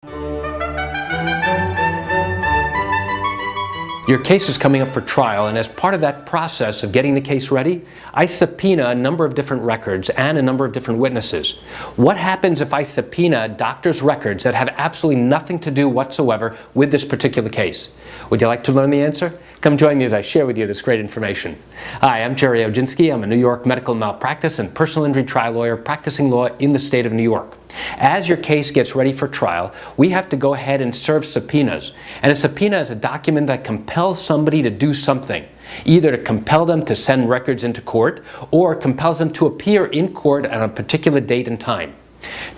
Your case is coming up for trial, and as part of that process of getting the case ready, I subpoena a number of different records and a number of different witnesses. What happens if I subpoena doctors' records that have absolutely nothing to do whatsoever with this particular case? Would you like to learn the answer? Come join me as I share with you this great information. Hi, I'm Gerry Oginski. I'm a New York medical malpractice and personal injury trial lawyer practicing law in the state of New York. As your case gets ready for trial, we have to go ahead and serve subpoenas. And a subpoena is a document that compels somebody to do something, either to compel them to send records into court or compels them to appear in court on a particular date and time.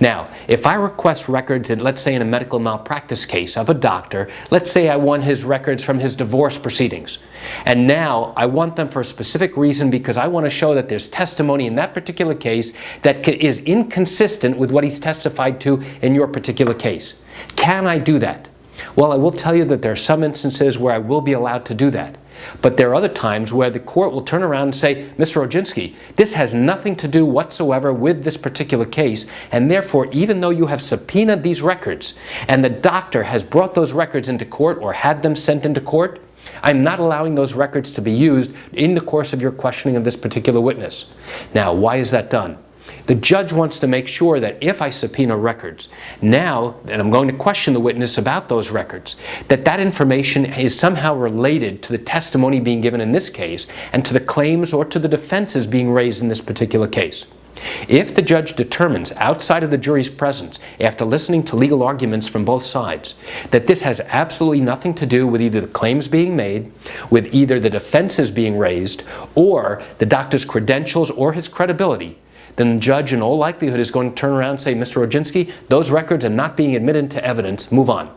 Now, if I request records, let's say in a medical malpractice case of a doctor, let's say I want his records from his divorce proceedings, and now I want them for a specific reason because I want to show that there's testimony in that particular case that is inconsistent with what he's testified to in your particular case. Can I do that? Well, I will tell you that there are some instances where I will be allowed to do that. But there are other times where the court will turn around and say, Mr. Oginski, this has nothing to do whatsoever with this particular case, and therefore, even though you have subpoenaed these records, and the doctor has brought those records into court or had them sent into court, I'm not allowing those records to be used in the course of your questioning of this particular witness. Now, why is that done? The judge wants to make sure that if I subpoena records, now, and I'm going to question the witness about those records, that information is somehow related to the testimony being given in this case and to the claims or to the defenses being raised in this particular case. If the judge determines, outside of the jury's presence, after listening to legal arguments from both sides, that this has absolutely nothing to do with either the claims being made, with either the defenses being raised, or the doctor's credentials or his credibility, then the judge in all likelihood is going to turn around and say, Mr. Oginski, those records are not being admitted into evidence, move on.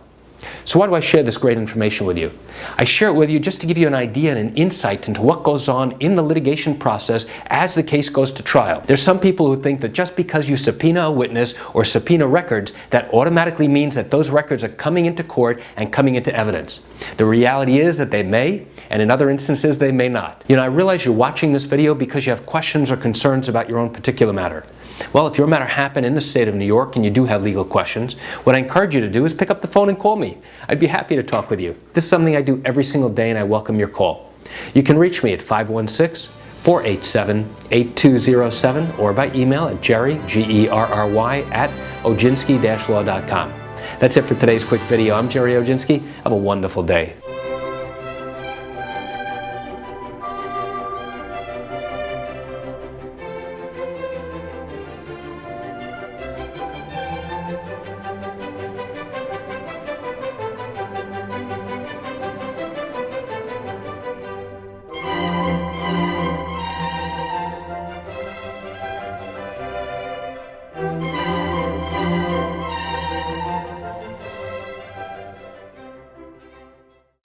So why do I share this great information with you? I share it with you just to give you an idea and an insight into what goes on in the litigation process as the case goes to trial. There's some people who think that just because you subpoena a witness or subpoena records, that automatically means that those records are coming into court and coming into evidence. The reality is that they may, and in other instances they may not. You know, I realize you're watching this video because you have questions or concerns about your own particular matter. Well, if your matter happened in the state of New York and you do have legal questions, what I encourage you to do is pick up the phone and call me. I'd be happy to talk with you. This is something I do every single day, and I welcome your call. You can reach me at 516-487-8207 or by email at Gerry, Gerry, at oginski-law.com. That's it for today's quick video. I'm Gerry Oginski. Have a wonderful day.